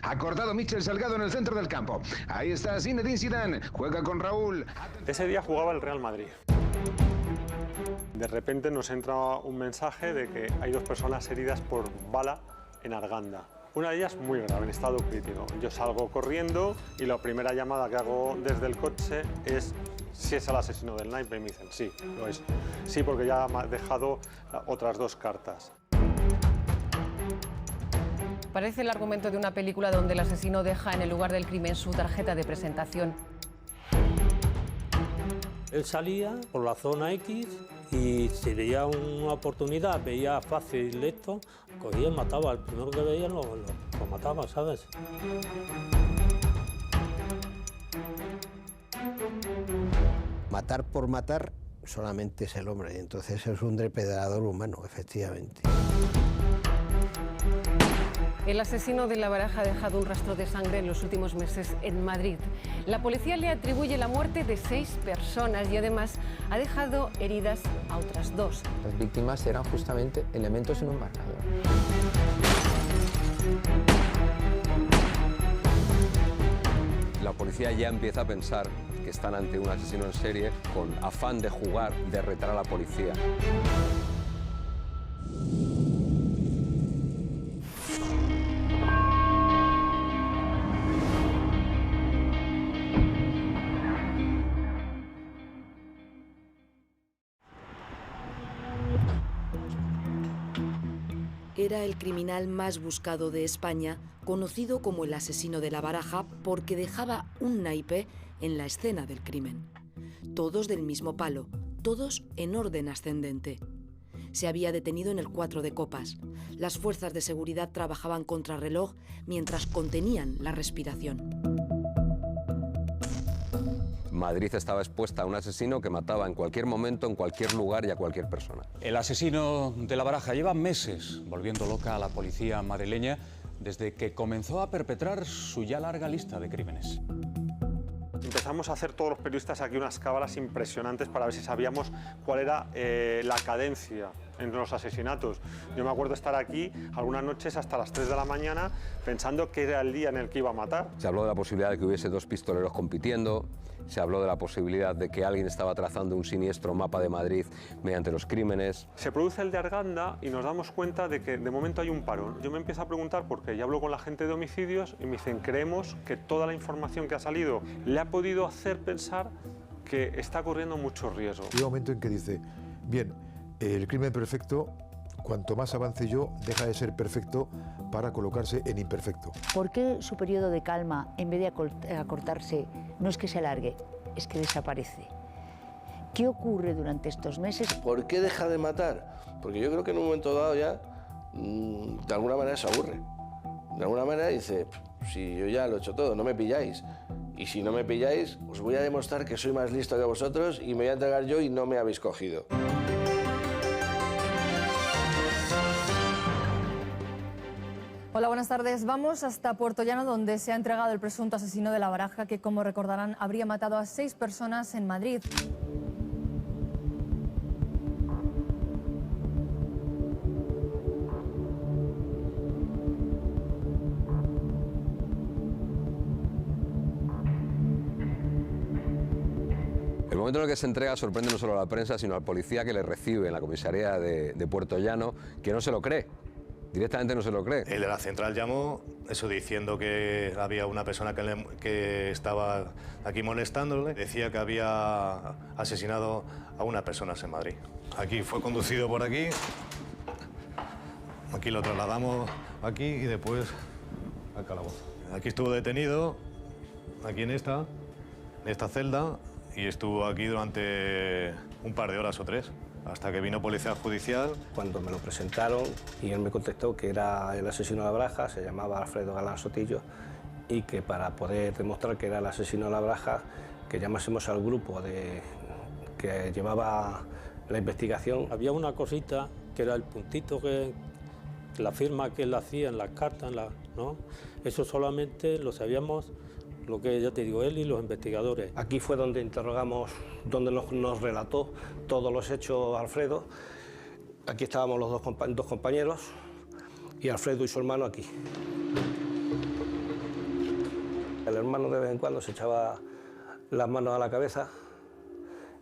Ha cortado Michel Salgado en el centro del campo. Ahí está Zinedine Zidane. Juega con Raúl. Ese día jugaba el Real Madrid. De repente nos entra un mensaje de que hay 2 personas heridas por bala en Arganda. Una de ellas muy grave, en estado crítico. Yo salgo corriendo y la primera llamada que hago desde el coche es si es el asesino del naipe. Y me dicen, sí, lo es. Sí, porque ya me ha dejado otras 2 cartas. Parece el argumento de una película donde el asesino deja en el lugar del crimen su tarjeta de presentación. Él salía por la zona X y si veía una oportunidad, veía fácil esto, cogía y mataba. El primero que veía lo mataba, ¿sabes? Matar por matar solamente es el hombre, entonces es un depredador humano, efectivamente. El asesino de La Baraja ha dejado un rastro de sangre en los últimos meses en Madrid. La policía le atribuye la muerte de 6 personas y además ha dejado heridas a otras 2. Las víctimas eran justamente elementos en un marcador. La policía ya empieza a pensar que están ante un asesino en serie con afán de jugar, de retar a la policía. Era el criminal más buscado de España, conocido como el asesino de La Baraja porque dejaba un naipe en la escena del crimen. Todos del mismo palo, todos en orden ascendente. Se había detenido en el 4 de copas. Las fuerzas de seguridad trabajaban contrarreloj mientras contenían la respiración. Madrid estaba expuesta a un asesino que mataba en cualquier momento, en cualquier lugar y a cualquier persona. El asesino de La Baraja lleva meses volviendo loca a la policía madrileña desde que comenzó a perpetrar su ya larga lista de crímenes. Empezamos a hacer todos los periodistas aquí unas cábalas impresionantes para ver si sabíamos cuál era la cadencia en los asesinatos. Yo me acuerdo estar aquí algunas noches hasta las 3 de la mañana pensando que era el día en el que iba a matar. Se habló de la posibilidad de que hubiese 2 pistoleros compitiendo, se habló de la posibilidad de que alguien estaba trazando un siniestro mapa de Madrid mediante los crímenes. Se produce el de Arganda y nos damos cuenta de que de momento hay un parón. Yo me empiezo a preguntar porque ya hablo con la gente de homicidios y me dicen, creemos que toda la información que ha salido le ha podido hacer pensar que está corriendo mucho riesgo. Llega un momento en que dice, bien, el crimen perfecto, cuanto más avance yo, deja de ser perfecto para colocarse en imperfecto. ¿Por qué su periodo de calma, en vez de acortarse, no es que se alargue, es que desaparece? ¿Qué ocurre durante estos meses? ¿Por qué deja de matar? Porque yo creo que en un momento dado ya, de alguna manera se aburre. De alguna manera dice, si yo ya lo he hecho todo, no me pilláis. Y si no me pilláis, os voy a demostrar que soy más listo que vosotros y me voy a entregar yo y no me habéis cogido. Hola, buenas tardes. Vamos hasta Puerto Llano, donde se ha entregado el presunto asesino de La Baraja, que, como recordarán, habría matado a 6 personas en Madrid. El momento en el que se entrega sorprende no solo a la prensa, sino al policía que le recibe en la comisaría de Puerto Llano, que no se lo cree. Directamente no se lo cree. El de la central llamó, eso diciendo que había una persona que estaba aquí molestándole. Decía que había asesinado a unas personas en Madrid. Aquí fue conducido por aquí. Aquí lo trasladamos aquí y después al calabozo. Aquí estuvo detenido, aquí en esta celda, y estuvo aquí durante un par de horas o 3. Hasta que vino policía judicial. Cuando me lo presentaron y él me contestó que era el asesino de La Baraja, se llamaba Alfredo Galán Sotillo, y que para poder demostrar que era el asesino de La Baraja, que llamásemos al grupo que llevaba la investigación. Había una cosita que era el puntito, que la firma que él hacía en las cartas, ¿no? Eso solamente lo sabíamos, lo que ya te digo, él y los investigadores. Aquí fue donde interrogamos, donde nos relató todos los hechos Alfredo. Aquí estábamos los dos compañeros y Alfredo y su hermano aquí. El hermano de vez en cuando se echaba las manos a la cabeza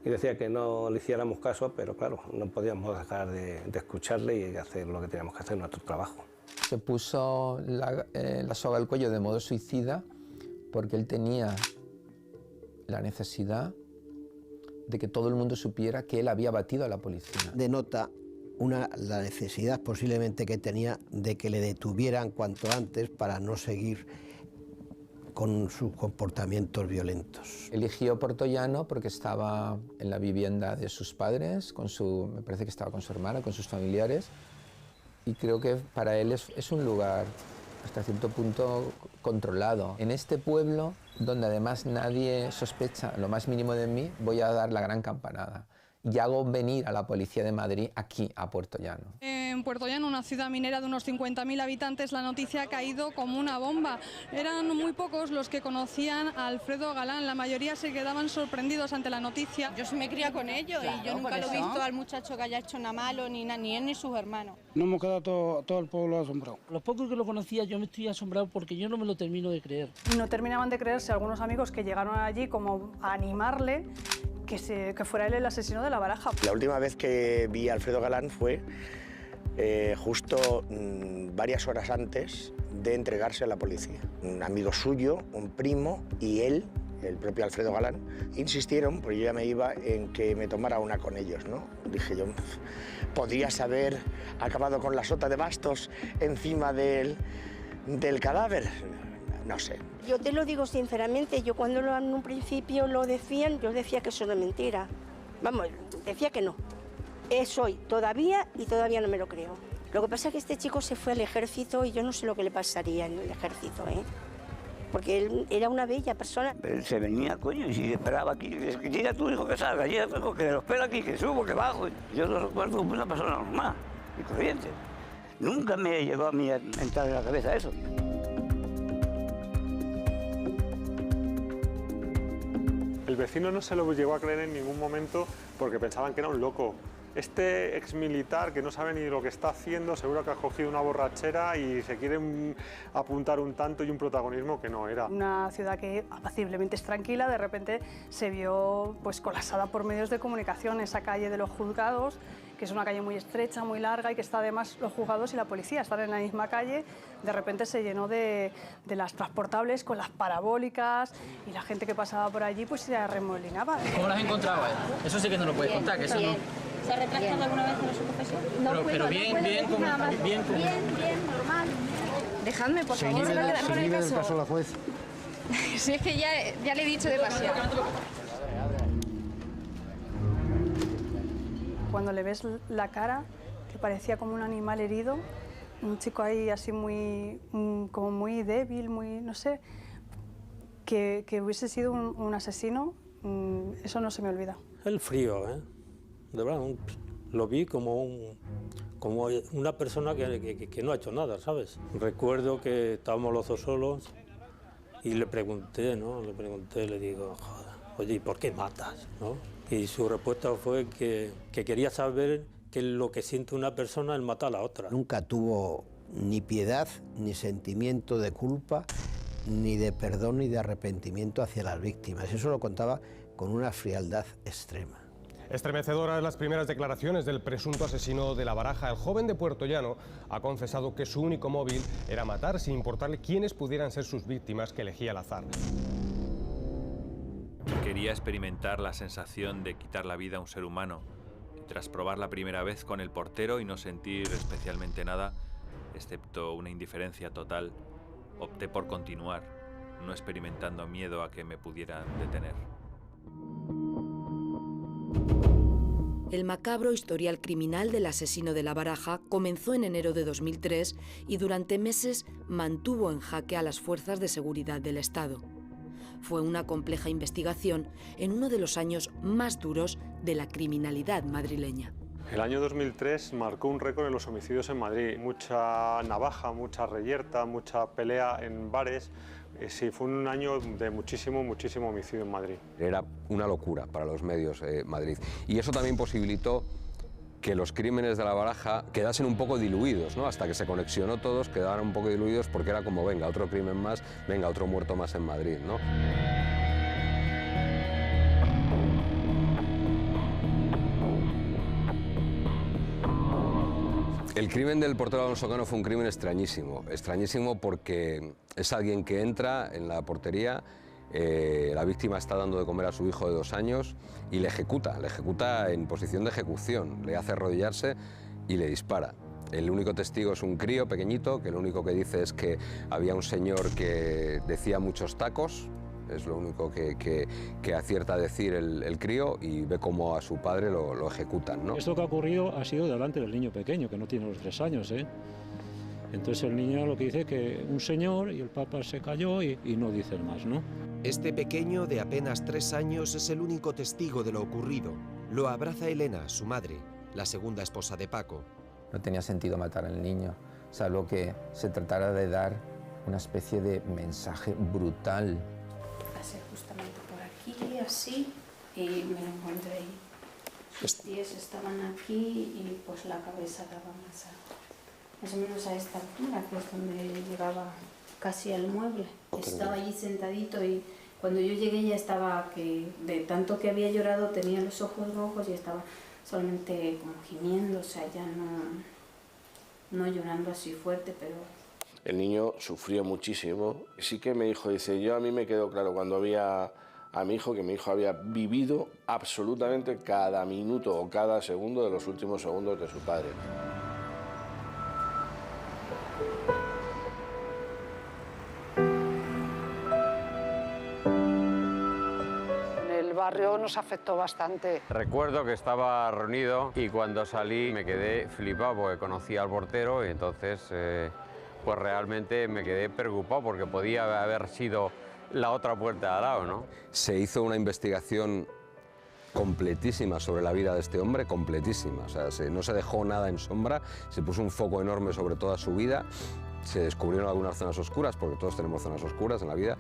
y decía que no le hiciéramos caso, pero claro, no podíamos dejar de escucharle y hacer lo que teníamos que hacer, nuestro trabajo. Se puso la soga al cuello de modo suicida porque él tenía la necesidad de que todo el mundo supiera que él había batido a la policía. Denota la necesidad posiblemente que tenía de que le detuvieran cuanto antes para no seguir con sus comportamientos violentos. Eligió Puertollano porque estaba en la vivienda de sus padres, me parece que estaba con su hermana, con sus familiares, y creo que para él es un lugar hasta cierto punto controlado. En este pueblo, donde además nadie sospecha lo más mínimo de mí, voy a dar la gran campanada y hago venir a la policía de Madrid aquí, a Puertollano. En Puertollano, una ciudad minera de unos 50.000 habitantes, la noticia ha caído como una bomba. Eran muy pocos los que conocían a Alfredo Galán, la mayoría se quedaban sorprendidos ante la noticia. Yo me cría con ellos, claro, y yo nunca lo he visto al muchacho que haya hecho nada malo, ni él ni sus hermanos. Nos hemos quedado todo el pueblo asombrado. Los pocos que lo conocía yo me estoy asombrado porque yo no me lo termino de creer. No terminaban de creerse algunos amigos que llegaron allí como a animarle que fuera él el asesino de La Baraja. La última vez que vi a Alfredo Galán fue justo varias horas antes de entregarse a la policía. Un amigo suyo, un primo y él, el propio Alfredo Galán, insistieron, porque yo ya me iba, en que me tomara una con ellos, ¿no? Dije yo, ¿podrías haber acabado con la sota de bastos encima del cadáver? No sé. Yo te lo digo sinceramente, yo cuando en un principio lo decían, yo decía que eso era mentira. Vamos, decía que no. Soy todavía y todavía no me lo creo. Lo que pasa es que este chico se fue al ejército y yo no sé lo que le pasaría en el ejército, ¿eh? Porque él era una bella persona. Él se venía, coño, y si esperaba aquí, que llega tu hijo que salga, llega tu hijo que lo espera aquí, que subo, que bajo. Yo lo recuerdo como una persona normal y corriente. Nunca me llegó a mí a entrar en la cabeza eso. El vecino no se lo llegó a creer en ningún momento porque pensaban que era un loco. Este exmilitar que no sabe ni lo que está haciendo, seguro que ha cogido una borrachera y se quiere apuntar un tanto y un protagonismo que no era. Una ciudad que apaciblemente es tranquila, de repente se vio pues colapsada por medios de comunicación, esa calle de los juzgados, que es una calle muy estrecha, muy larga y que está además los juzgados y la policía están en la misma calle. De repente se llenó de las transportables con las parabólicas y la gente que pasaba por allí pues se arremolinaba. ¿Cómo las has encontrado? Eso sí que no lo puedes contar, que eso no... ¿Se ha retractado alguna vez en su confesión? No, pero bien, normal. Dejadme, por favor, se va a quedar con el caso. La juez. Si es que ya le he dicho demasiado. Cuando le ves la cara, que parecía como un animal herido, un chico ahí así como muy débil, muy, no sé, que hubiese sido un asesino, eso no se me olvida. El frío, ¿eh? De verdad, lo vi como una persona que no ha hecho nada, ¿sabes? Recuerdo que estábamos los dos solos y le pregunté, le digo, joder, oye, ¿y por qué matas, no? Y su respuesta fue que quería saber que lo que siente una persona es matar a la otra. Nunca tuvo ni piedad, ni sentimiento de culpa, ni de perdón, ni de arrepentimiento hacia las víctimas. Eso lo contaba con una frialdad extrema. Estremecedoras las primeras declaraciones del presunto asesino de La Baraja. El joven de Puertollano ha confesado que su único móvil era matar sin importarle quiénes pudieran ser sus víctimas, que elegía al azar. Quería experimentar la sensación de quitar la vida a un ser humano. Y tras probar la primera vez con el portero y no sentir especialmente nada, excepto una indiferencia total, opté por continuar, no experimentando miedo a que me pudieran detener. El macabro historial criminal del asesino de La Baraja comenzó en enero de 2003 y durante meses mantuvo en jaque a las fuerzas de seguridad del Estado. Fue una compleja investigación en uno de los años más duros de la criminalidad madrileña. El año 2003 marcó un récord en los homicidios en Madrid. Mucha navaja, mucha reyerta, mucha pelea en bares. Sí, fue un año de muchísimo homicidio en Madrid. Era una locura para los medios Madrid. Y eso también posibilitó que los crímenes de La Baraja quedasen un poco diluidos, ¿no? Hasta que se conexionó todos, quedaban un poco diluidos porque era como, venga, otro crimen más, venga, otro muerto más en Madrid, ¿no? El crimen del portero Alonso Cano fue un crimen extrañísimo porque es alguien que entra en la portería, la víctima está dando de comer a su hijo de 2 años y le ejecuta en posición de ejecución, le hace arrodillarse y le dispara. El único testigo es un crío pequeñito que lo único que dice es que había un señor que decía muchos tacos, es lo único que acierta a decir el crío, y ve cómo a su padre lo ejecutan, ¿no? Esto que ha ocurrido ha sido delante del niño pequeño, que no tiene los 3 años, ¿eh? Entonces el niño lo que dice es que un señor y el papá se cayó y no dice más, ¿no? Este pequeño de apenas 3 años es el único testigo de lo ocurrido. Lo abraza Elena, su madre, la segunda esposa de Paco. No tenía sentido matar al niño, salvo que se tratara de dar una especie de mensaje brutal. Pasé justamente por aquí, así, y me lo encontré ahí. Sus pies estaban aquí y pues la cabeza daba más o menos a esta altura, que es donde llegaba casi al mueble. Estaba allí sentadito y cuando yo llegué ya estaba, que de tanto que había llorado tenía los ojos rojos y estaba solamente como gimiendo, o sea, ya no llorando así fuerte, pero... El niño sufrió muchísimo. Sí que me dijo, dice, a mí me quedó claro cuando vi a mi hijo, que mi hijo había vivido absolutamente cada minuto o cada segundo de los últimos segundos de su padre. El barrio nos afectó bastante. Recuerdo que estaba reunido y cuando salí me quedé flipado porque conocía al portero y entonces pues realmente me quedé preocupado porque podía haber sido la otra puerta de al lado, ¿no? Se hizo una investigación completísima sobre la vida de este hombre, completísima. O sea, no se dejó nada en sombra, se puso un foco enorme sobre toda su vida, se descubrieron algunas zonas oscuras, porque todos tenemos zonas oscuras en la vida,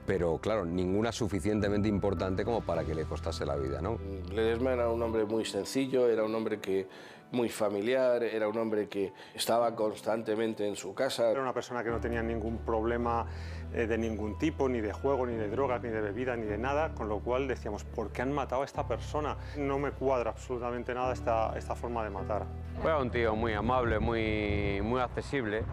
pero claro, ninguna suficientemente importante como para que le costase la vida, ¿no? Ledesma era un hombre muy sencillo, era un hombre muy familiar, era un hombre que estaba constantemente en su casa. Era una persona que no tenía ningún problema de ningún tipo, ni de juego, ni de drogas, ni de bebida, ni de nada, con lo cual decíamos, ¿por qué han matado a esta persona? No me cuadra absolutamente nada esta forma de matar. Fue un tío muy amable, muy accesible,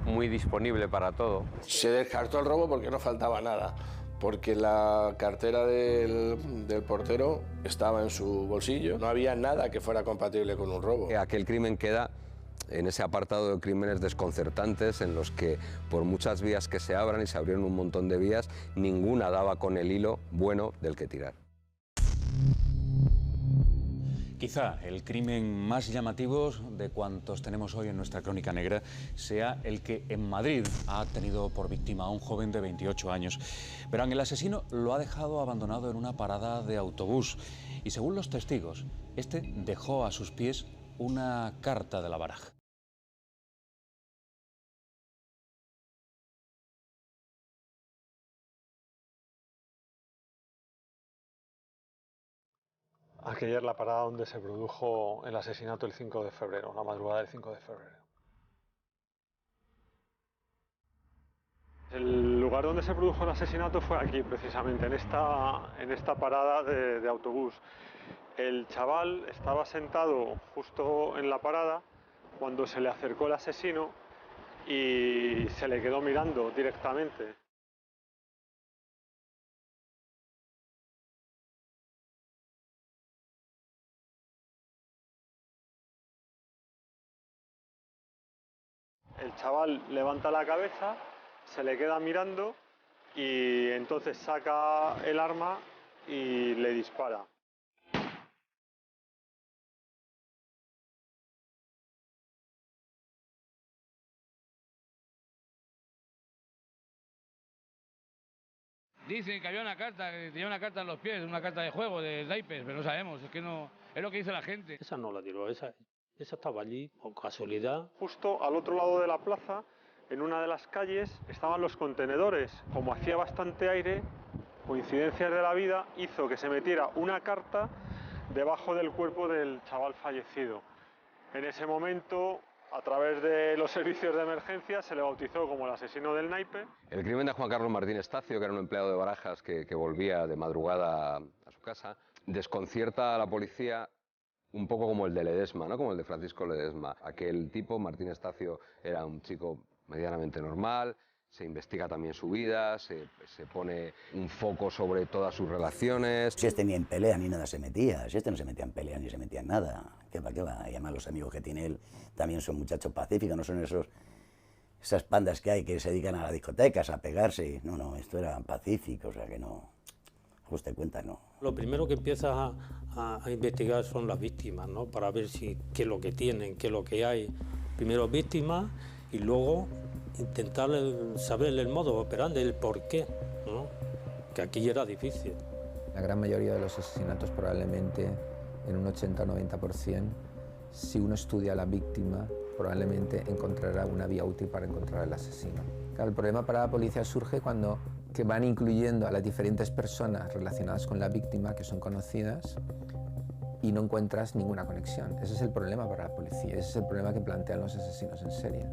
muy disponible para todo. Se descartó el robo porque no faltaba nada, porque la cartera del portero estaba en su bolsillo, no había nada que fuera compatible con un robo. Aquel crimen queda en ese apartado de crímenes desconcertantes en los que por muchas vías que se abran, y se abrieron un montón de vías, ninguna daba con el hilo bueno del que tirar. Quizá el crimen más llamativo de cuantos tenemos hoy en nuestra crónica negra sea el que en Madrid ha tenido por víctima a un joven de 28 años. Verán, el asesino lo ha dejado abandonado en una parada de autobús y, según los testigos, este dejó a sus pies una carta de La Baraja. Aquella es la parada donde se produjo el asesinato el 5 de febrero, la madrugada del 5 de febrero. El lugar donde se produjo el asesinato fue aquí, precisamente, en esta parada de autobús. El chaval estaba sentado justo en la parada cuando se le acercó el asesino y se le quedó mirando directamente. El chaval levanta la cabeza, se le queda mirando y entonces saca el arma y le dispara. Dicen que había una carta, que tenía una carta en los pies, una carta de juego, de naipes, pero no sabemos, es que no, es lo que dice la gente. Esa no la tiró, esa estaba allí, por casualidad. Justo al otro lado de la plaza, en una de las calles, estaban los contenedores. Como hacía bastante aire, coincidencias de la vida, hizo que se metiera una carta debajo del cuerpo del chaval fallecido. En ese momento, a través de los servicios de emergencia, se le bautizó como el asesino del naipe. El crimen de Juan Carlos Martín Estacio, que era un empleado de Barajas que volvía de madrugada a su casa, desconcierta a la policía un poco como el de Ledesma, ¿no? Como el de Francisco Ledesma. Aquel tipo, Martín Estacio, era un chico medianamente normal, se investiga también su vida, se pone un foco sobre todas sus relaciones. Si este ni en pelea ni nada se metía, si este no se metía en pelea ni se metía en nada, ¿qué va? Y además los amigos que tiene él también son muchachos pacíficos, no son esas bandas que hay que se dedican a las discotecas, a pegarse. No, esto era pacífico, o sea que no, usted cuenta, no. Lo primero que empiezas a investigar son las víctimas, ¿no? Para ver qué es lo que tienen, qué es lo que hay. Primero víctimas y luego intentar saber el modo operandi, el porqué, ¿no? Que aquí era difícil. La gran mayoría de los asesinatos, probablemente en un 80 o 90%, si uno estudia a la víctima, probablemente encontrará una vía útil para encontrar al asesino. Claro, el problema para la policía surge cuando van incluyendo a las diferentes personas relacionadas con la víctima, que son conocidas, y no encuentras ninguna conexión. Ese es el problema para la policía, ese es el problema que plantean los asesinos en serie,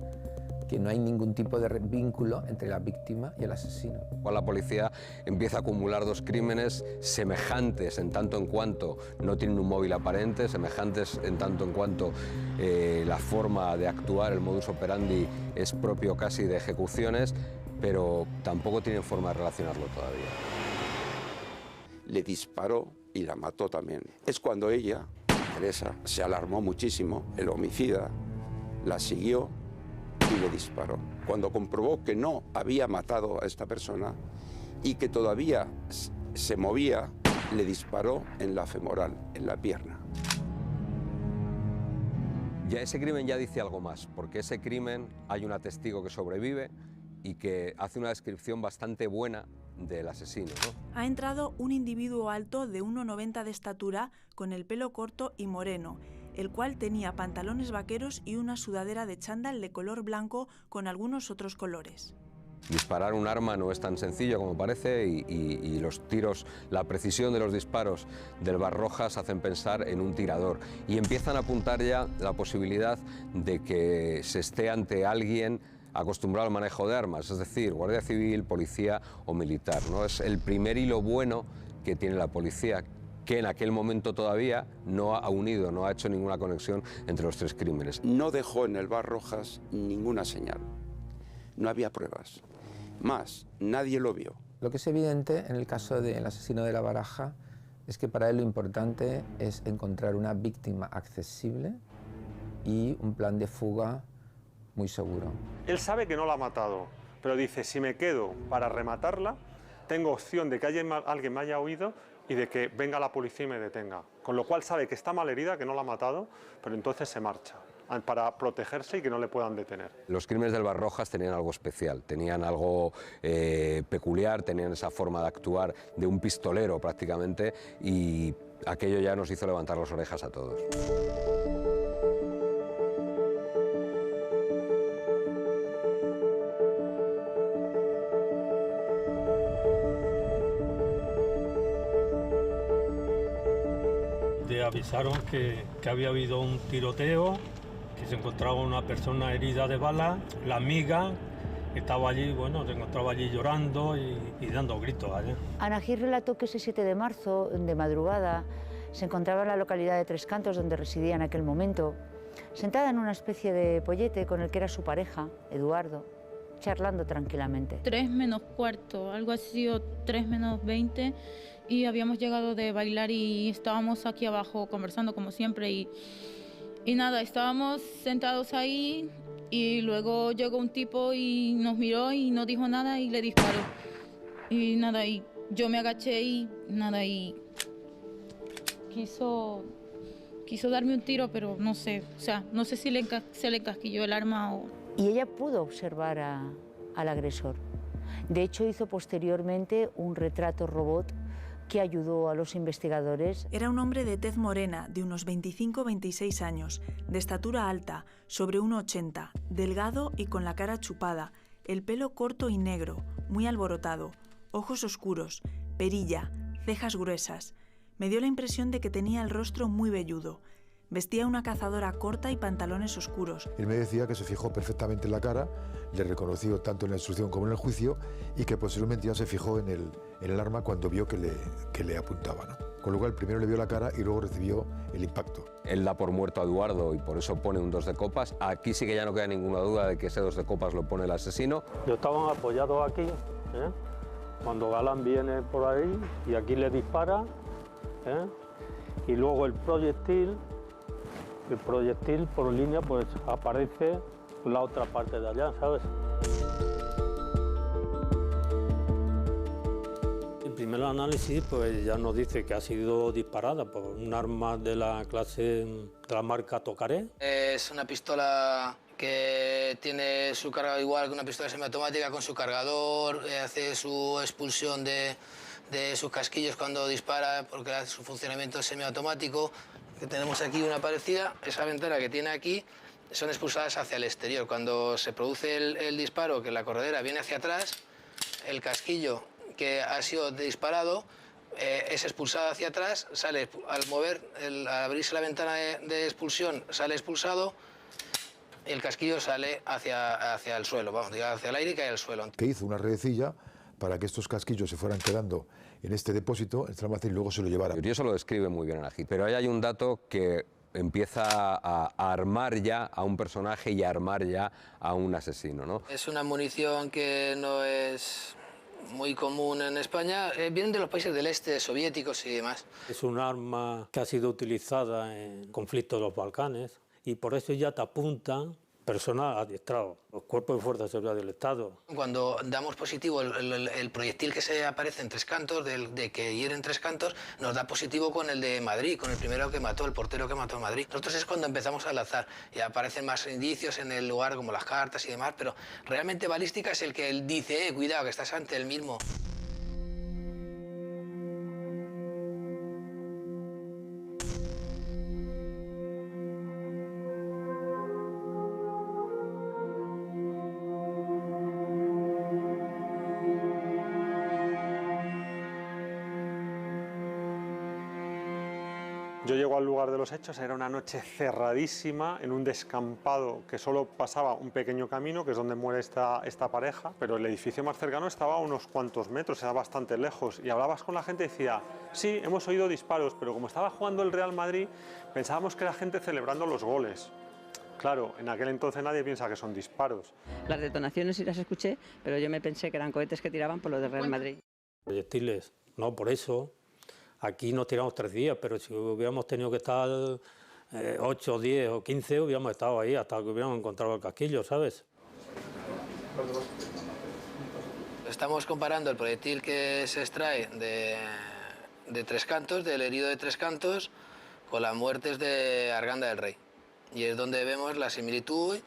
que no hay ningún tipo de vínculo entre la víctima y el asesino. La policía empieza a acumular dos crímenes semejantes en tanto en cuanto no tienen un móvil aparente, semejantes en tanto en cuanto la forma de actuar, el modus operandi es propio casi de ejecuciones, pero tampoco tienen forma de relacionarlo todavía. Le disparó y la mató también. Es cuando ella, Teresa, se alarmó muchísimo, el homicida la siguió y le disparó. Cuando comprobó que no había matado a esta persona y que todavía se movía, le disparó en la femoral, en la pierna. Ya ese crimen ya dice algo más, porque ese crimen hay una testigo que sobrevive y que hace una descripción bastante buena del asesino, ¿no? Ha entrado un individuo alto de 1,90 de estatura, con el pelo corto y moreno, el cual tenía pantalones vaqueros y una sudadera de chándal de color blanco con algunos otros colores. Disparar un arma no es tan sencillo como parece y los tiros, la precisión de los disparos del Barrojas hacen pensar en un tirador y empiezan a apuntar ya la posibilidad de que se esté ante alguien acostumbrado al manejo de armas, es decir, guardia civil, policía o militar, ¿no? Es el primer hilo bueno que tiene la policía, que en aquel momento todavía no ha unido, no ha hecho ninguna conexión entre los tres crímenes. No dejó en el Barrojas ninguna señal, no había pruebas, más, nadie lo vio. Lo que es evidente en el caso del asesino de La Baraja es que para él lo importante es encontrar una víctima accesible y un plan de fuga muy seguro. Él sabe que no la ha matado, pero dice, si me quedo para rematarla, tengo opción de que alguien me haya oído y de que venga la policía y me detenga. Con lo cual sabe que está mal herida, que no la ha matado, pero entonces se marcha para protegerse y que no le puedan detener. Los crímenes del Barrojas tenían algo especial, tenían algo peculiar, tenían esa forma de actuar de un pistolero prácticamente y aquello ya nos hizo levantar las orejas a todos. Avisaron que había habido un tiroteo, que se encontraba una persona herida de bala, la amiga estaba allí, bueno, se encontraba allí llorando y dando gritos allá. Ana Gil relató que ese 7 de marzo, de madrugada, se encontraba en la localidad de Tres Cantos, donde residía en aquel momento, sentada en una especie de pollete con el que era su pareja, Eduardo, charlando tranquilamente. 3 menos cuarto, algo así, o 3 menos 20, y habíamos llegado de bailar y estábamos aquí abajo conversando como siempre y nada, estábamos sentados ahí y luego llegó un tipo y nos miró y no dijo nada y le disparó. Y nada, y yo me agaché y nada, y quiso darme un tiro, pero no sé, o sea, no sé si se le encasquilló el arma o... Y ella pudo observar al agresor. De hecho, hizo posteriormente un retrato robot que ayudó a los investigadores. Era un hombre de tez morena, de unos 25-26 años, de estatura alta, sobre 1,80, delgado y con la cara chupada, el pelo corto y negro, muy alborotado, ojos oscuros, perilla, cejas gruesas, Me dio la impresión de que tenía el rostro muy velludo. Vestía una cazadora corta y pantalones oscuros. Él me decía que se fijó perfectamente en la cara, le reconoció tanto en la instrucción como en el juicio y que posteriormente ya se fijó en el arma cuando vio que le apuntaba, ¿no? Con lo cual primero le vio la cara y luego recibió el impacto. Él da por muerto a Eduardo y por eso pone un 2 de copas. Aquí sí que ya no queda ninguna duda de que ese 2 de copas lo pone el asesino. Yo estaban apoyados aquí, cuando Galán viene por ahí y aquí le dispara, y luego el proyectil por línea pues aparece la otra parte de allá, ¿sabes? El primer análisis pues ya nos dice que ha sido disparada por un arma de la clase de la marca Tokarev. Es una pistola que tiene su carga igual que una pistola semiautomática con su cargador, hace su expulsión de sus casquillos cuando dispara porque su funcionamiento es semiautomático. Que tenemos aquí una parecida, esa ventana que tiene aquí son expulsadas hacia el exterior. Cuando se produce el disparo, que la corredera viene hacia atrás, el casquillo que ha sido disparado es expulsado hacia atrás, sale al mover, al abrirse la ventana de expulsión, sale expulsado y el casquillo sale hacia el suelo, vamos, hacia el aire y cae al suelo. Que hizo una redecilla para que estos casquillos se fueran quedando en este depósito, en este almacén, y luego se lo llevara. Y eso lo describe muy bien Anahit. Pero ahí hay un dato que empieza a armar ya a un personaje y a armar ya a un asesino, ¿no? Es una munición que no es muy común en España, vienen de los países del este, soviéticos y demás. Es un arma que ha sido utilizada en conflictos de los Balcanes y por eso ya te apuntan personal adiestrado, los cuerpos de fuerza de seguridad del Estado. Cuando damos positivo el proyectil que se aparece en Tres Cantos, de que hiere en Tres Cantos, nos da positivo con el de Madrid, con el primero que mató, el portero que mató a Madrid. Nosotros es cuando empezamos a lanzar y aparecen más indicios en el lugar, como las cartas y demás, pero realmente balística es el que él dice, cuidado, que estás ante el mismo. Yo llego al lugar de los hechos, era una noche cerradísima, en un descampado que solo pasaba un pequeño camino, que es donde muere esta pareja, pero el edificio más cercano estaba a unos cuantos metros, era bastante lejos, y hablabas con la gente y decía, sí, hemos oído disparos, pero como estaba jugando el Real Madrid, pensábamos que era gente celebrando los goles. Claro, en aquel entonces nadie piensa que son disparos. Las detonaciones sí las escuché, pero yo me pensé que eran cohetes que tiraban por lo del Real Madrid. Proyectiles, no, por eso. Aquí nos tiramos 3 días, pero si hubiéramos tenido que estar 8, 10 o 15, hubiéramos estado ahí hasta que hubiéramos encontrado el casquillo, ¿sabes? Estamos comparando el proyectil que se extrae de Tres Cantos, del herido de Tres Cantos, con las muertes de Arganda del Rey. Y es donde vemos la similitud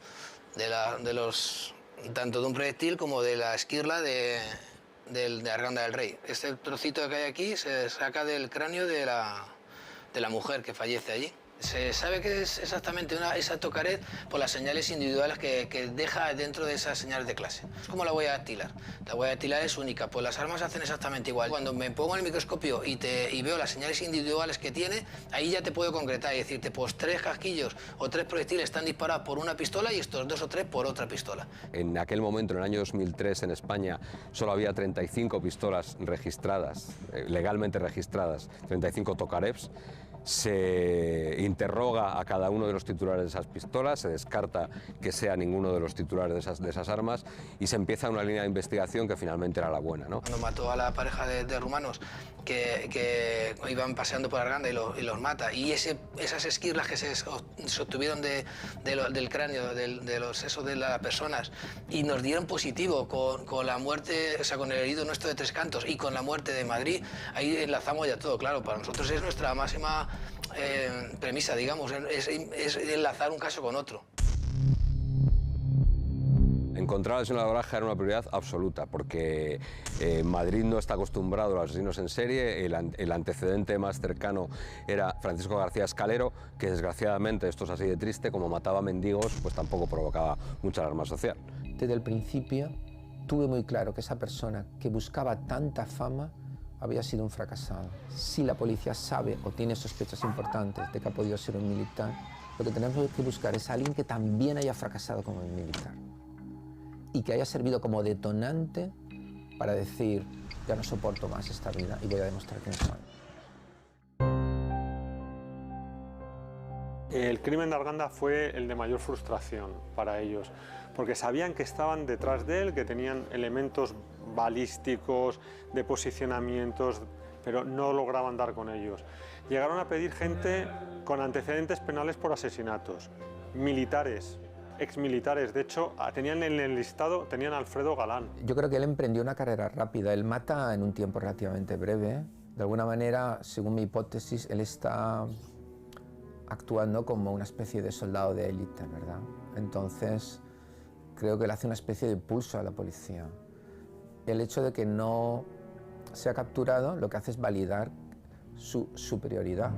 tanto de un proyectil como de la esquirla de Arganda del Rey. Este trocito que hay aquí se saca del cráneo de la mujer que fallece allí. Se sabe que es exactamente esa Tokarev por las señales individuales que deja dentro de esas señales de clase. Es como la huella dactilar. La huella dactilar es única, pues las armas hacen exactamente igual. Cuando me pongo en el microscopio y veo las señales individuales que tiene, ahí ya te puedo concretar y decirte, pues 3 casquillos o 3 proyectiles están disparados por una pistola y estos 2 o 3 por otra pistola. En aquel momento, en el año 2003, en España, solo había 35 pistolas registradas, legalmente registradas, 35 Tokarevs. Se interroga a cada uno de los titulares de esas pistolas, se descarta que sea ninguno de los titulares de esas armas y se empieza una línea de investigación que finalmente era la buena, ¿no? Cuando mató a la pareja de rumanos que iban paseando por Arganda y los mata, y esas esquirlas que se obtuvieron del cráneo, de los sesos de las personas, y nos dieron positivo con la muerte, o sea, con el herido nuestro de Tres Cantos y con la muerte de Madrid, ahí enlazamos ya todo, claro, para nosotros es nuestra máxima premisa, digamos, es enlazar un caso con otro. Encontrar al asesino de la Baraja era una prioridad absoluta, porque Madrid no está acostumbrado a los asesinos en serie. El antecedente más cercano era Francisco García Escalero, que desgraciadamente, esto es así de triste, como mataba mendigos, pues tampoco provocaba mucha alarma social. Desde el principio tuve muy claro que esa persona que buscaba tanta fama había sido un fracasado. Si la policía sabe o tiene sospechas importantes de que ha podido ser un militar, lo que tenemos que buscar es a alguien que también haya fracasado como un militar y que haya servido como detonante para decir, ya no soporto más esta vida y voy a demostrar quién soy. El crimen de Arganda fue el de mayor frustración para ellos, porque sabían que estaban detrás de él, que tenían elementos balísticos, de posicionamientos, pero no lograban dar con ellos. Llegaron a pedir gente con antecedentes penales por asesinatos, militares, exmilitares. De hecho, tenían en el listado, tenían a Alfredo Galán. Yo creo que él emprendió una carrera rápida. Él mata en un tiempo relativamente breve. De alguna manera, según mi hipótesis, él está actuando como una especie de soldado de élite, ¿verdad? Entonces, creo que él hace una especie de pulso a la policía. El hecho de que no sea capturado lo que hace es validar su superioridad.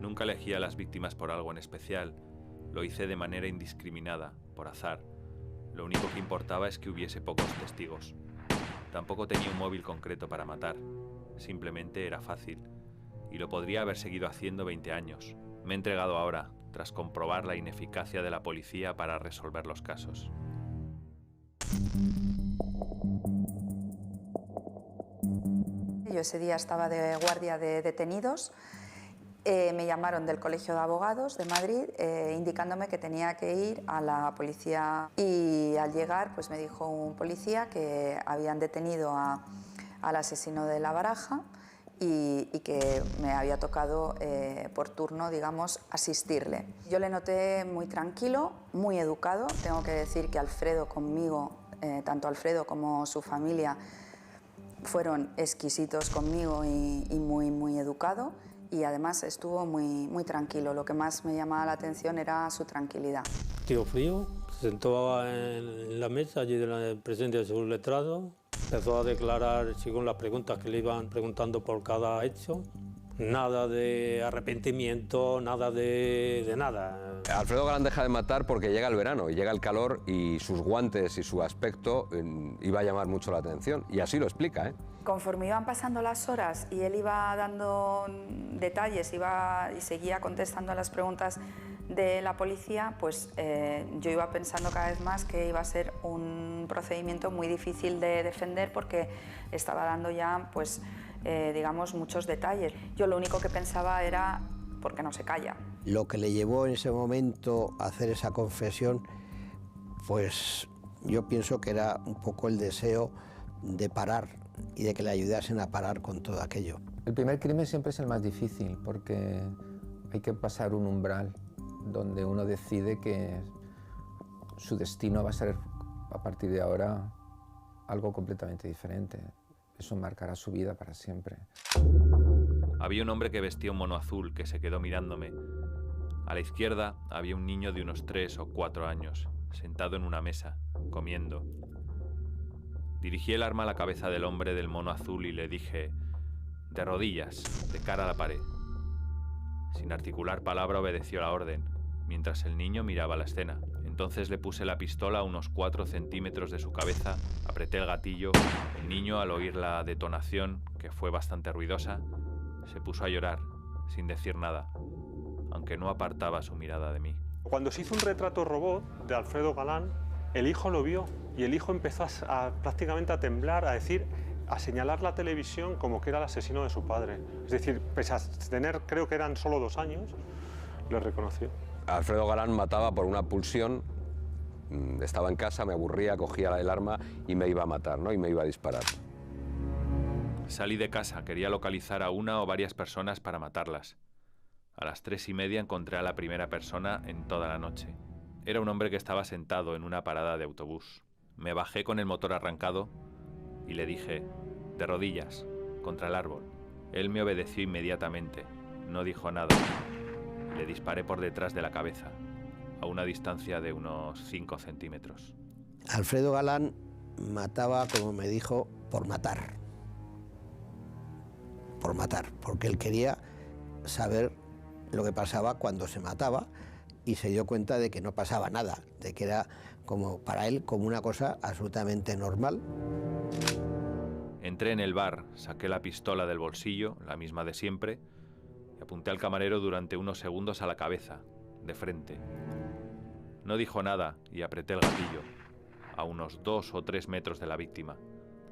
Nunca elegí a las víctimas por algo en especial. Lo hice de manera indiscriminada, por azar. Lo único que importaba es que hubiese pocos testigos. Tampoco tenía un móvil concreto para matar. Simplemente era fácil. Y lo podría haber seguido haciendo 20 años. Me he entregado ahora, tras comprobar la ineficacia de la policía para resolver los casos. Yo ese día estaba de guardia de detenidos. Me llamaron del Colegio de Abogados de Madrid indicándome que tenía que ir a la policía, y al llegar pues me dijo un policía que habían detenido al asesino de La Baraja y que me había tocado por turno, digamos, asistirle. Yo le noté muy tranquilo, muy educado. Tengo que decir que Alfredo conmigo, tanto Alfredo como su familia, fueron exquisitos conmigo y muy educado. Y además estuvo muy tranquilo. Lo que más me llamaba la atención era su tranquilidad. Tío frío, se sentó en la mesa allí en presencia de su letrado, empezó a declarar según las preguntas que le iban preguntando por cada hecho. Nada de arrepentimiento, nada de nada. Alfredo Galán deja de matar porque llega el verano y llega el calor y sus guantes y su aspecto iba a llamar mucho la atención. Y así lo explica, ¿eh? Conforme iban pasando las horas y él iba dando detalles, y seguía contestando a las preguntas de la policía, pues yo iba pensando cada vez más que iba a ser un procedimiento muy difícil de defender porque estaba dando ya, pues, digamos, muchos detalles. Yo lo único que pensaba era, ¿por qué no se calla? Lo que le llevó en ese momento a hacer esa confesión, pues yo pienso que era un poco el deseo de parar y de que le ayudasen a parar con todo aquello. El primer crimen siempre es el más difícil porque hay que pasar un umbral donde uno decide que su destino va a ser a partir de ahora algo completamente diferente. Eso marcará su vida para siempre. Había un hombre que vestía un mono azul que se quedó mirándome. A la izquierda había un niño de unos 3 o 4 años, sentado en una mesa, comiendo. Dirigí el arma a la cabeza del hombre del mono azul y le dije, de rodillas, de cara a la pared. Sin articular palabra obedeció la orden, mientras el niño miraba la escena. Entonces le puse la pistola a unos 4 centímetros de su cabeza, apreté el gatillo. El niño, al oír la detonación, que fue bastante ruidosa, se puso a llorar, sin decir nada, aunque no apartaba su mirada de mí. Cuando se hizo un retrato robot de Alfredo Galán, el hijo lo vio y el hijo empezó prácticamente a temblar, a decir, a señalar la televisión como que era el asesino de su padre. Es decir, pese a tener, creo que eran solo 2 años, lo reconoció. Alfredo Galán mataba por una pulsión. Estaba en casa, me aburría, cogía el arma y me iba a matar, ¿no? Y me iba a disparar. Salí de casa, quería localizar a una o varias personas para matarlas. A las 3:30 encontré a la primera persona en toda la noche. Era un hombre que estaba sentado en una parada de autobús. Me bajé con el motor arrancado y le dije, de rodillas, contra el árbol. Él me obedeció inmediatamente, no dijo nada. Le disparé por detrás de la cabeza, a una distancia de unos 5 centímetros. Alfredo Galán mataba, como me dijo, por matar. Por matar, porque él quería saber lo que pasaba cuando se mataba y se dio cuenta de que no pasaba nada, de que era como para él como una cosa absolutamente normal. Entré en el bar, saqué la pistola del bolsillo, la misma de siempre, y apunté al camarero durante unos segundos a la cabeza, de frente. No dijo nada y apreté el gatillo, a unos 2 o 3 metros de la víctima.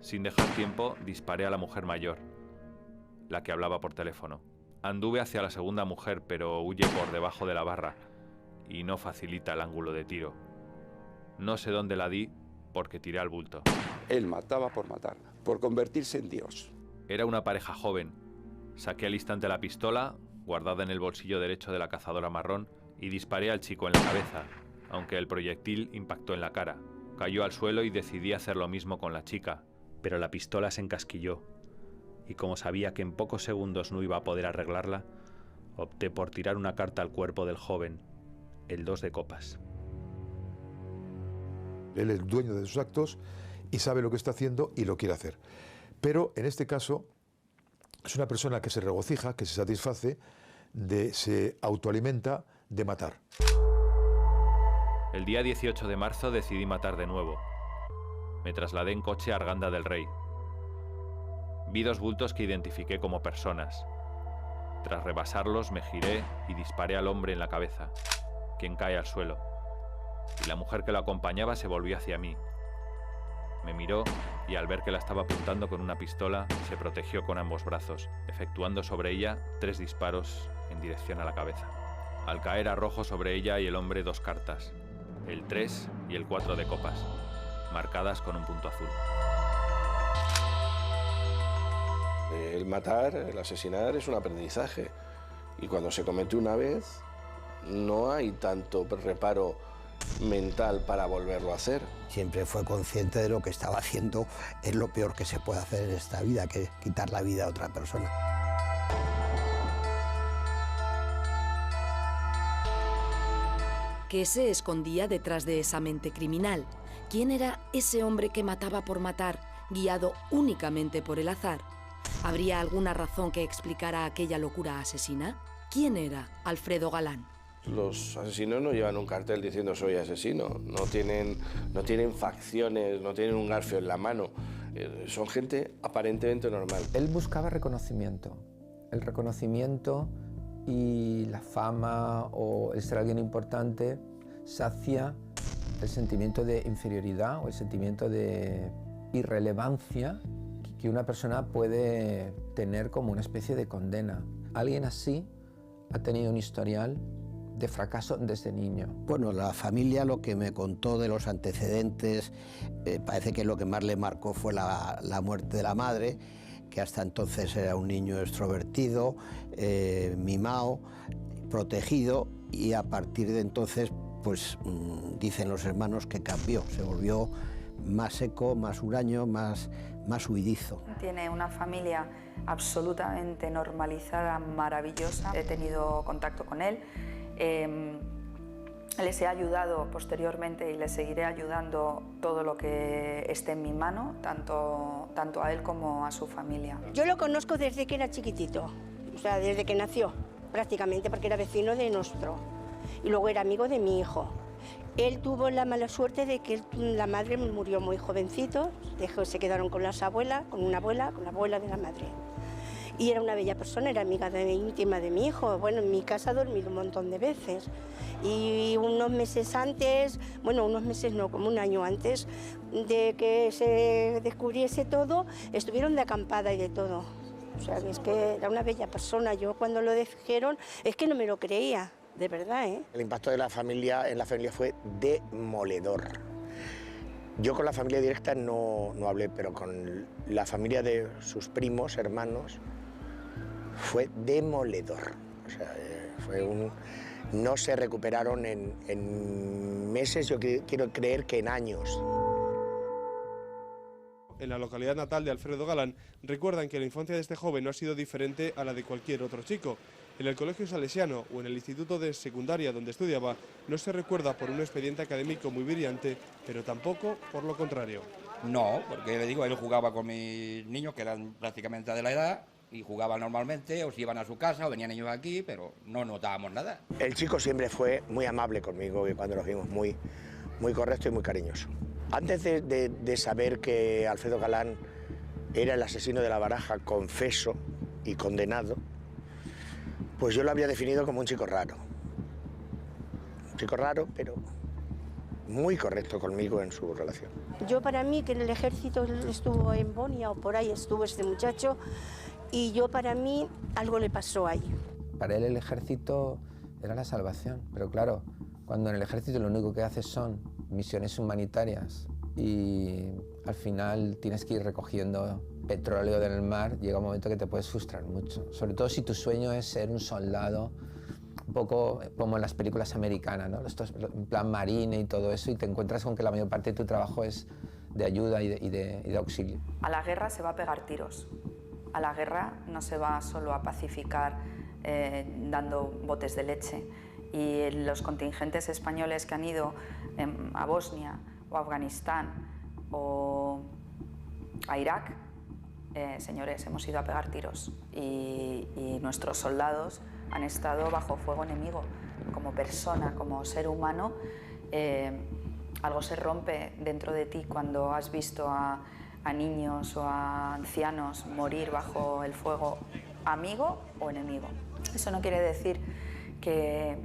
Sin dejar tiempo, disparé a la mujer mayor, la que hablaba por teléfono. Anduve hacia la segunda mujer, pero huye por debajo de la barra y no facilita el ángulo de tiro. No sé dónde la di porque tiré al bulto. Él mataba por matar, por convertirse en Dios. Era una pareja joven. Saqué al instante la pistola, guardada en el bolsillo derecho de la cazadora marrón, y disparé al chico en la cabeza, aunque el proyectil impactó en la cara. Cayó al suelo y decidí hacer lo mismo con la chica, pero la pistola se encasquilló, y como sabía que en pocos segundos no iba a poder arreglarla, opté por tirar una carta al cuerpo del joven, el 2 de copas. Él es dueño de sus actos y sabe lo que está haciendo y lo quiere hacer. Pero en este caso es una persona que se regocija, que se satisface, se autoalimenta de matar. El día 18 de marzo decidí matar de nuevo. Me trasladé en coche a Arganda del Rey. Vi 2 bultos que identifiqué como personas. Tras rebasarlos me giré y disparé al hombre en la cabeza, quien cae al suelo. Y la mujer que lo acompañaba se volvió hacia mí. Me miró y al ver que la estaba apuntando con una pistola, se protegió con ambos brazos, efectuando sobre ella 3 disparos en dirección a la cabeza. Al caer arrojó sobre ella y el hombre 2 cartas, el 3 y el 4 de copas, marcadas con un punto azul. El matar, el asesinar es un aprendizaje, y cuando se comete una vez no hay tanto reparo mental para volverlo a hacer. Siempre fue consciente de lo que estaba haciendo, es lo peor que se puede hacer en esta vida, que quitar la vida a otra persona. ¿Qué se escondía detrás de esa mente criminal? ¿Quién era ese hombre que mataba por matar, guiado únicamente por el azar? ¿Habría alguna razón que explicara aquella locura asesina? ¿Quién era Alfredo Galán? Los asesinos no llevan un cartel diciendo soy asesino, no tienen facciones, no tienen un garfio en la mano, son gente aparentemente normal. Él buscaba reconocimiento, el reconocimiento y la fama o el ser alguien importante sacia el sentimiento de inferioridad o el sentimiento de irrelevancia que una persona puede tener como una especie de condena. Alguien así ha tenido un historial de fracaso desde niño. Bueno, la familia lo que me contó de los antecedentes, parece que lo que más le marcó fue la muerte de la madre, que hasta entonces era un niño extrovertido, mimado, protegido, y a partir de entonces, pues dicen los hermanos que cambió, se volvió más seco, más huraño, más huidizo. Tiene una familia absolutamente normalizada, maravillosa. He tenido contacto con él. Les he ayudado posteriormente y les seguiré ayudando todo lo que esté en mi mano, tanto a él como a su familia. Yo lo conozco desde que era chiquitito, o sea, desde que nació, prácticamente, porque era vecino de nuestro. Y luego era amigo de mi hijo. Él tuvo la mala suerte de que la madre murió muy jovencito, se quedaron con las abuelas, con la abuela de la madre. Y era una bella persona, era amiga íntima de mi hijo. Bueno, en mi casa ha dormido un montón de veces. Y unos meses antes, bueno, unos meses no, como un año antes de que se descubriese todo, estuvieron de acampada y de todo. O sea, es que era una bella persona. Yo cuando lo dijeron, es que no me lo creía, de verdad, ¿eh? El impacto de la familia en la familia fue demoledor. Yo con la familia directa no hablé, pero con la familia de sus primos, hermanos, fue demoledor. O sea, no se recuperaron en meses, yo quiero creer que en años. En la localidad natal de Alfredo Galán recuerdan que la infancia de este joven no ha sido diferente a la de cualquier otro chico. En el colegio salesiano o en el instituto de secundaria donde estudiaba no se recuerda por un expediente académico muy brillante, pero tampoco por lo contrario. No, porque le digo, él jugaba con mis niños que eran prácticamente de la edad y jugaban normalmente, o se iban a su casa, o venían ellos aquí, pero no notábamos nada. El chico siempre fue muy amable conmigo y cuando nos vimos muy correcto y muy cariñoso. Antes de saber que Alfredo Galán era el asesino de La Baraja, confeso y condenado, pues yo lo había definido como un chico raro. Un chico raro, pero muy correcto conmigo en su relación. Yo para mí, que en el ejército estuvo en Bonia o por ahí estuvo este muchacho, y yo para mí algo le pasó ahí. Para él el ejército era la salvación, pero claro, cuando en el ejército lo único que haces son misiones humanitarias y al final tienes que ir recogiendo petróleo del mar, llega un momento que te puedes frustrar mucho, sobre todo si tu sueño es ser un soldado, un poco como en las películas americanas, ¿no? Esto es en plan marine y todo eso, y te encuentras con que la mayor parte de tu trabajo es de ayuda y de auxilio. A la guerra se va a pegar tiros. A la guerra no se va solo a pacificar dando botes de leche. Y los contingentes españoles que han ido a Bosnia o a Afganistán o a Irak, señores, hemos ido a pegar tiros. Y nuestros soldados han estado bajo fuego enemigo. Como persona, como ser humano, algo se rompe dentro de ti cuando has visto a niños o a ancianos morir bajo el fuego, amigo o enemigo. Eso no quiere decir que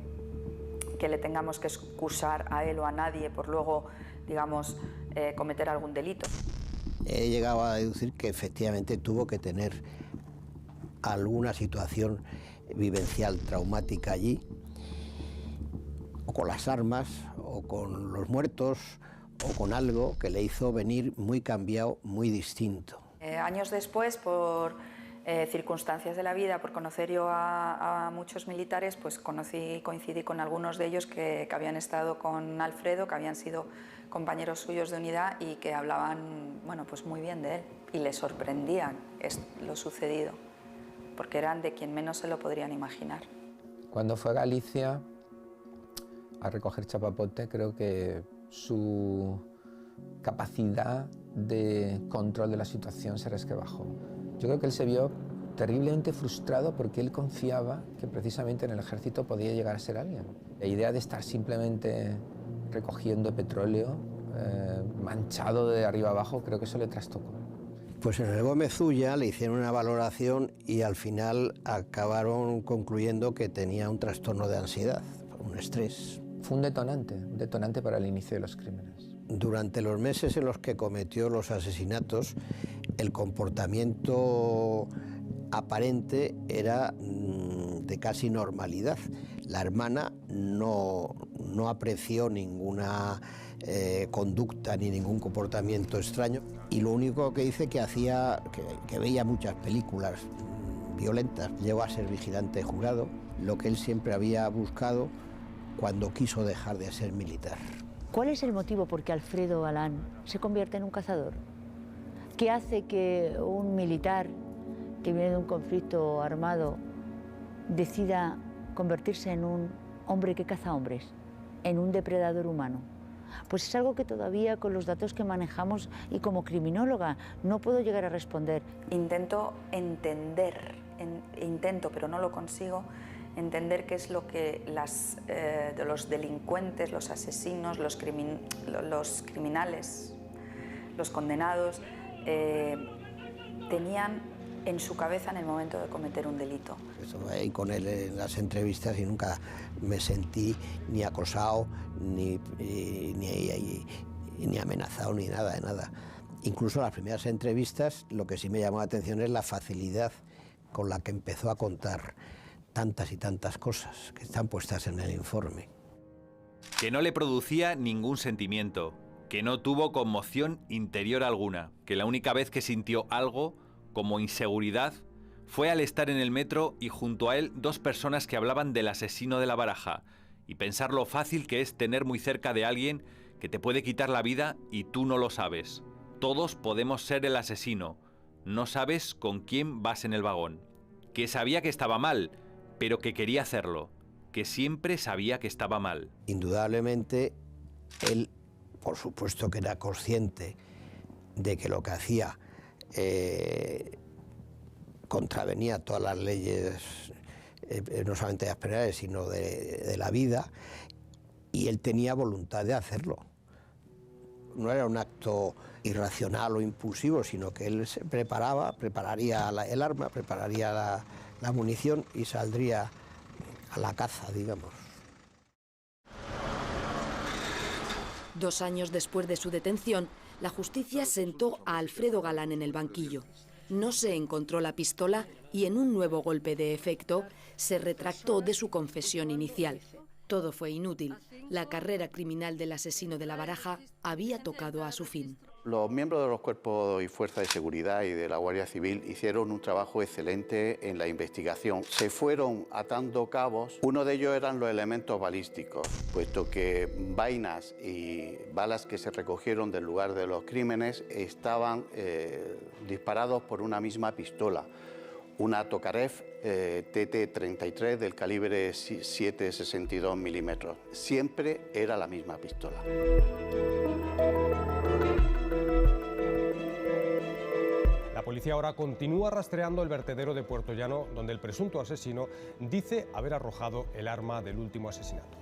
le tengamos que excusar a él o a nadie por luego, digamos, cometer algún delito. He llegado a deducir que efectivamente tuvo que tener alguna situación vivencial traumática allí, o con las armas, o con los muertos, o con algo que le hizo venir muy cambiado, muy distinto. Años después, por circunstancias de la vida, por conocer yo a muchos militares, pues coincidí con algunos de ellos que habían estado con Alfredo, que habían sido compañeros suyos de unidad y que hablaban, bueno, pues muy bien de él, y les sorprendía lo sucedido, porque eran de quien menos se lo podrían imaginar. Cuando fue a Galicia a recoger chapapote, creo que su capacidad de control de la situación se resquebrajó. Yo creo que él se vio terriblemente frustrado porque él confiaba que precisamente en el ejército podía llegar a ser alguien. La idea de estar simplemente recogiendo petróleo manchado de arriba abajo, creo que eso le trastocó. Pues en el Gómez Ulla le hicieron una valoración y al final acabaron concluyendo que tenía un trastorno de ansiedad, un estrés. Fue un detonante para el inicio de los crímenes. Durante los meses en los que cometió los asesinatos, el comportamiento aparente era de casi normalidad. La hermana no apreció ninguna conducta ni ningún comportamiento extraño, y lo único que dice que veía muchas películas violentas. Llegó a ser vigilante jurado, lo que él siempre había buscado cuando quiso dejar de ser militar. ¿Cuál es el motivo por qué Alfredo Galán se convierte en un cazador? ¿Qué hace que un militar que viene de un conflicto armado decida convertirse en un hombre que caza hombres, en un depredador humano? Pues es algo que todavía, con los datos que manejamos y como criminóloga, no puedo llegar a responder. Intento entender, pero no lo consigo, entender qué es lo que los delincuentes, los asesinos, los criminales, los condenados, tenían en su cabeza en el momento de cometer un delito. Estuve ahí con él en las entrevistas y nunca me sentí ni acosado, ni amenazado, ni nada de nada. Incluso en las primeras entrevistas, lo que sí me llamó la atención es la facilidad con la que empezó a contar tantas y tantas cosas que están puestas en el informe. Que no le producía ningún sentimiento, que no tuvo conmoción interior alguna, que la única vez que sintió algo, como inseguridad, fue al estar en el metro y junto a él dos personas que hablaban del asesino de La Baraja, y pensar lo fácil que es tener muy cerca de alguien que te puede quitar la vida y tú no lo sabes. Todos podemos ser el asesino, no sabes con quién vas en el vagón. Que sabía que estaba mal, pero que quería hacerlo, que siempre sabía que estaba mal. Indudablemente, él, por supuesto que era consciente de que lo que hacía contravenía todas las leyes, no solamente de las penales, sino de la vida, y él tenía voluntad de hacerlo. No era un acto irracional o impulsivo, sino que él se prepararía el arma, prepararía la munición y saldría a la caza, digamos. 2 años después de su detención, la justicia sentó a Alfredo Galán en el banquillo. No se encontró la pistola y en un nuevo golpe de efecto se retractó de su confesión inicial. Todo fue inútil. La carrera criminal del asesino de La Baraja había tocado a su fin. Los miembros de los cuerpos y fuerzas de seguridad y de la Guardia Civil hicieron un trabajo excelente en la investigación. Se fueron atando cabos. Uno de ellos eran los elementos balísticos, puesto que vainas y balas que se recogieron del lugar de los crímenes estaban disparados por una misma pistola. Una Tokarev TT-33 del calibre 7,62 milímetros. Siempre era la misma pistola. La policía ahora continúa rastreando el vertedero de Puerto Llano, donde el presunto asesino dice haber arrojado el arma del último asesinato.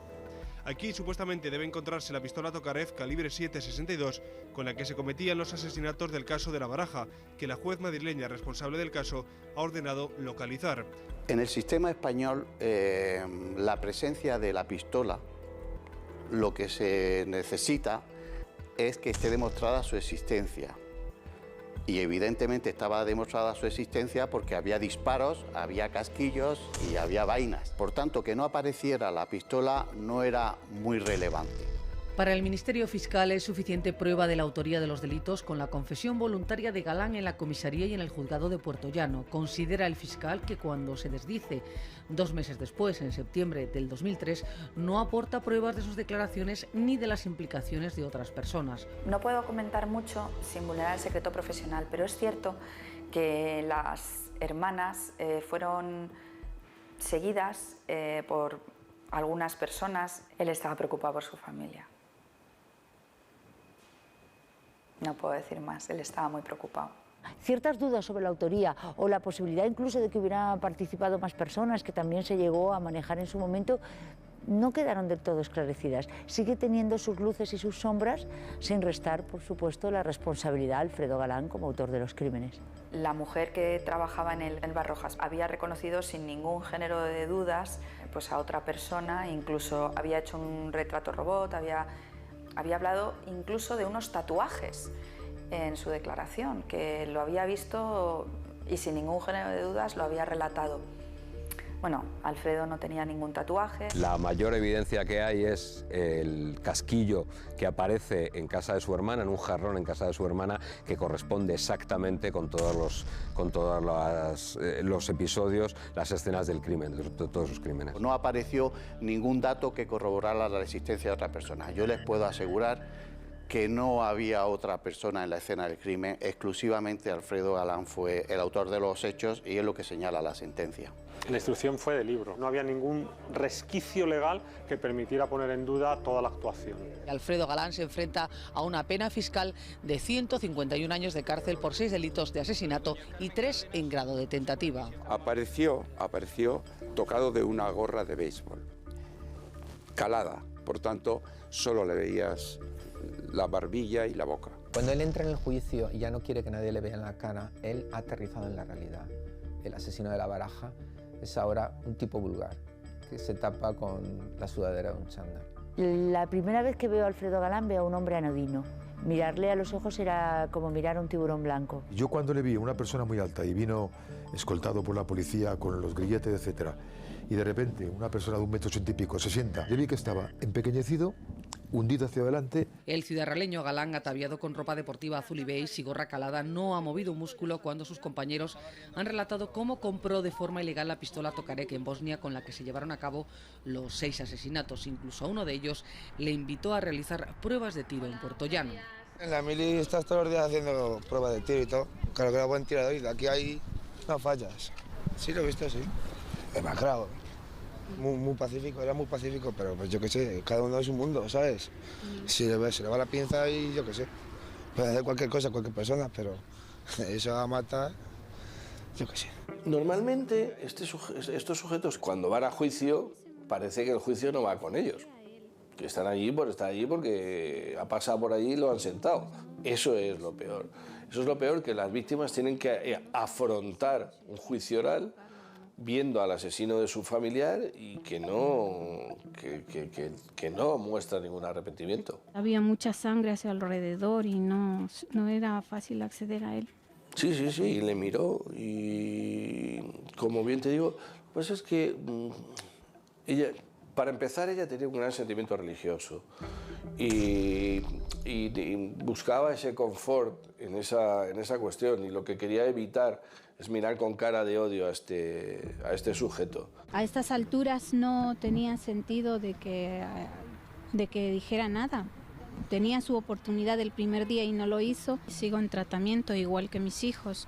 Aquí supuestamente debe encontrarse la pistola Tokarev calibre 7,62 con la que se cometían los asesinatos del caso de La Baraja, que la juez madrileña responsable del caso ha ordenado localizar. En el sistema español, la presencia de la pistola, lo que se necesita es que esté demostrada su existencia. Y evidentemente estaba demostrada su existencia porque había disparos, había casquillos y había vainas. Por tanto, que no apareciera la pistola no era muy relevante. Para el Ministerio Fiscal es suficiente prueba de la autoría de los delitos con la confesión voluntaria de Galán en la comisaría y en el juzgado de Puerto Llano. Considera el fiscal que cuando se desdice 2 meses después, en septiembre del 2003, no aporta pruebas de sus declaraciones ni de las implicaciones de otras personas. No puedo comentar mucho sin vulnerar el secreto profesional, pero es cierto que las hermanas fueron seguidas por algunas personas. Él estaba preocupado por su familia. No puedo decir más, él estaba muy preocupado. Ciertas dudas sobre la autoría o la posibilidad incluso de que hubieran participado más personas, que también se llegó a manejar en su momento, no quedaron del todo esclarecidas. Sigue teniendo sus luces y sus sombras, sin restar, por supuesto, la responsabilidad a Alfredo Galán como autor de los crímenes. La mujer que trabajaba en el Barrojas había reconocido sin ningún género de dudas pues a otra persona, incluso había hecho un retrato robot, había hablado incluso de unos tatuajes en su declaración, que lo había visto y sin ningún género de dudas lo había relatado. Bueno, Alfredo no tenía ningún tatuaje. La mayor evidencia que hay es el casquillo que aparece en casa de su hermana, en un jarrón en casa de su hermana, que corresponde exactamente con todos los episodios, las escenas del crimen, de todos sus crímenes. No apareció ningún dato que corroborara la existencia de otra persona. Yo les puedo asegurar que no había otra persona en la escena del crimen, exclusivamente Alfredo Galán fue el autor de los hechos y es lo que señala la sentencia. La instrucción fue de libro, no había ningún resquicio legal que permitiera poner en duda toda la actuación. Alfredo Galán se enfrenta a una pena fiscal de 151 años de cárcel por 6 delitos de asesinato y 3 en grado de tentativa. Apareció tocado de una gorra de béisbol, calada, por tanto solo le veías la barbilla y la boca. Cuando él entra en el juicio y ya no quiere que nadie le vea en la cara, él ha aterrizado en la realidad. El asesino de La Baraja es ahora un tipo vulgar, que se tapa con la sudadera de un chándal. La primera vez que veo a Alfredo Galán veo a un hombre anodino. Mirarle a los ojos era como mirar a un tiburón blanco. Yo cuando le vi a una persona muy alta y vino escoltado por la policía con los grilletes, etcétera, y de repente una persona de 1,80 m y pico se sienta, le vi que estaba empequeñecido, hundido hacia adelante. El ciudadraleño Galán, ataviado con ropa deportiva azul y beige y gorra calada, no ha movido un músculo cuando sus compañeros han relatado cómo compró de forma ilegal la pistola Tokarev en Bosnia con la que se llevaron a cabo los 6 asesinatos. Incluso a uno de ellos le invitó a realizar pruebas de tiro en Puerto Llano. En la mili estás todos los días haciendo pruebas de tiro y todo. Claro que era buen tirador y aquí hay no fallas. Sí, lo he visto, sí. Demacrado. Muy pacífico, era muy pacífico, pero pues yo qué sé, cada uno es un mundo, ¿sabes? Si se le va la pinza y yo qué sé, puede hacer cualquier cosa, cualquier persona, pero eso a matar, yo qué sé. Normalmente estos sujetos cuando van a juicio parece que el juicio no va con ellos. Que están allí por estar allí porque ha pasado por allí y lo han sentado. Eso es lo peor. Eso es lo peor, que las víctimas tienen que afrontar un juicio oral viendo al asesino de su familiar y que no muestra ningún arrepentimiento. Había mucha sangre a su alrededor y no era fácil acceder a él. Sí, y le miró y, como bien te digo, pues es que ella, para empezar, ella tenía un gran sentimiento religioso y buscaba ese confort en esa cuestión, y lo que quería evitar es mirar con cara de odio a este sujeto. A estas alturas no tenía sentido de que dijera nada. Tenía su oportunidad el primer día y no lo hizo. Sigo en tratamiento igual que mis hijos.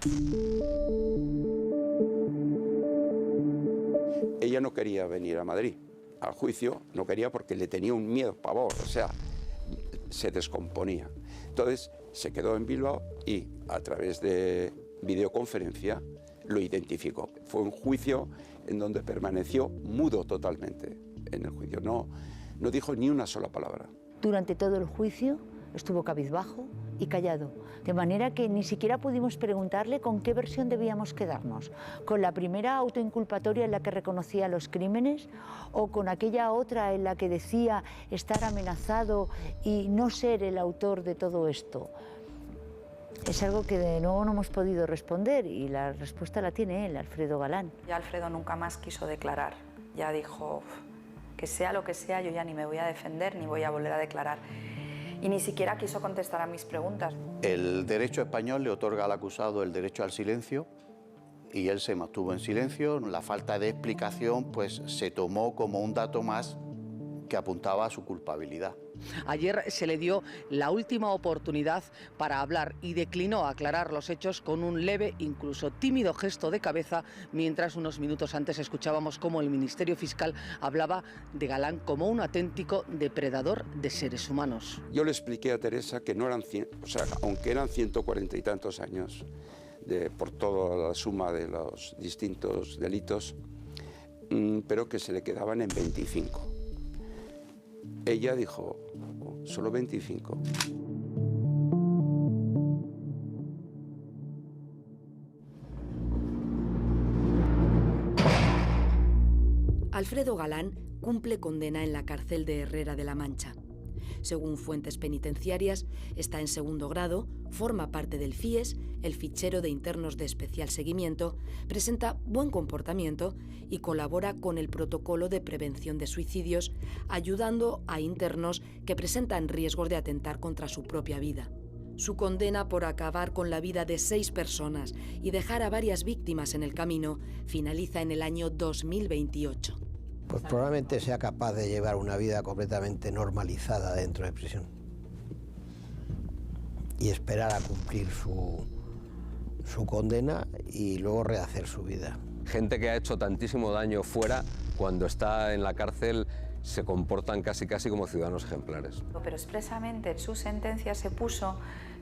Ella no quería venir a Madrid al juicio, no quería porque le tenía un miedo, pavor, o sea, se descomponía. Entonces se quedó en Bilbao y a través de videoconferencia lo identificó. Fue un juicio en donde permaneció mudo totalmente en el juicio, no dijo ni una sola palabra. Durante todo el juicio estuvo cabizbajo y callado, de manera que ni siquiera pudimos preguntarle con qué versión debíamos quedarnos, con la primera autoinculpatoria en la que reconocía los crímenes o con aquella otra en la que decía estar amenazado y no ser el autor de todo esto. Es algo que de nuevo no hemos podido responder y la respuesta la tiene él, Alfredo Galán. Ya Alfredo nunca más quiso declarar, ya dijo que sea lo que sea, yo ya ni me voy a defender ni voy a volver a declarar. Y ni siquiera quiso contestar a mis preguntas. El derecho español le otorga al acusado el derecho al silencio y él se mantuvo en silencio. La falta de explicación pues se tomó como un dato más que apuntaba a su culpabilidad. Ayer se le dio la última oportunidad para hablar y declinó aclarar los hechos con un leve, incluso tímido gesto de cabeza, mientras unos minutos antes escuchábamos cómo el Ministerio Fiscal hablaba de Galán como un auténtico depredador de seres humanos. Yo le expliqué a Teresa que no eran 100, o sea, aunque eran 140 y tantos años por toda la suma de los distintos delitos, pero que se le quedaban en 25. Ella dijo, solo 25. Alfredo Galán cumple condena en la cárcel de Herrera de la Mancha. Según fuentes penitenciarias, está en segundo grado, forma parte del FIES, el Fichero de Internos de Especial Seguimiento, presenta buen comportamiento y colabora con el Protocolo de Prevención de Suicidios, ayudando a internos que presentan riesgos de atentar contra su propia vida. Su condena por acabar con la vida de 6 personas y dejar a varias víctimas en el camino finaliza en el año 2028. Pues probablemente sea capaz de llevar una vida completamente normalizada dentro de prisión y esperar a cumplir su condena y luego rehacer su vida. Gente que ha hecho tantísimo daño fuera, cuando está en la cárcel se comportan casi como ciudadanos ejemplares. Pero expresamente en su sentencia se puso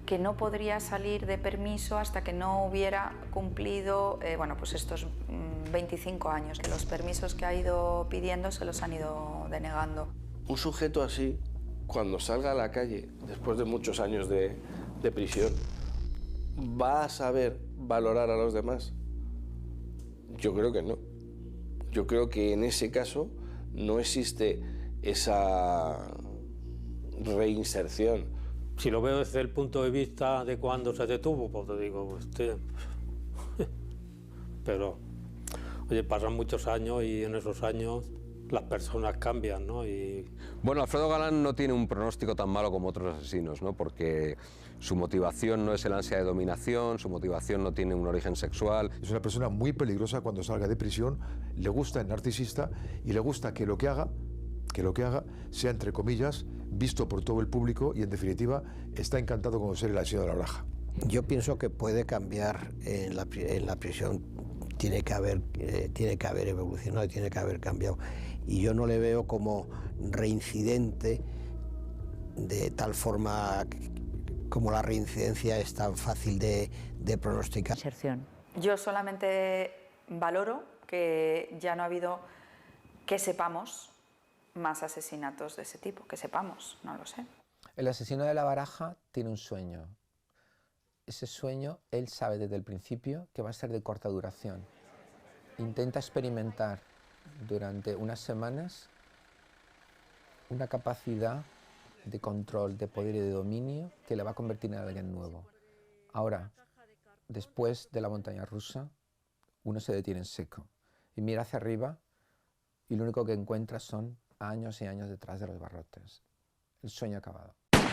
que no podría salir de permiso hasta que no hubiera cumplido pues estos 25 años, que los permisos que ha ido pidiendo se los han ido denegando. Un sujeto así, cuando salga a la calle, después de muchos años de prisión, ¿va a saber valorar a los demás? Yo creo que no. Yo creo que en ese caso no existe esa reinserción. Si lo veo desde el punto de vista de cuando se detuvo, pues te digo, pero, oye, pasan muchos años y en esos años las personas cambian, ¿no? Bueno, Alfredo Galán no tiene un pronóstico tan malo como otros asesinos, ¿no? Porque su motivación no es el ansia de dominación, su motivación no tiene un origen sexual. Es una persona muy peligrosa cuando salga de prisión, le gusta el narcisista y le gusta que lo que haga sea, entre comillas, visto por todo el público y, en definitiva, está encantado con ser el asesino de la Baraja. Yo pienso que puede cambiar en la prisión, tiene que haber evolucionado, tiene que haber cambiado. Y yo no le veo como reincidente de tal forma como la reincidencia es tan fácil de pronosticar. Inserción. Yo solamente valoro que ya no ha habido, que sepamos más asesinatos de ese tipo, que sepamos, no lo sé. El asesino de La Baraja tiene un sueño. Ese sueño, él sabe desde el principio que va a ser de corta duración. Intenta experimentar durante unas semanas una capacidad de control, de poder y de dominio que le va a convertir en alguien nuevo. Ahora, después de la montaña rusa, uno se detiene en seco y mira hacia arriba y lo único que encuentra son años y años detrás de los barrotes. El sueño acabado.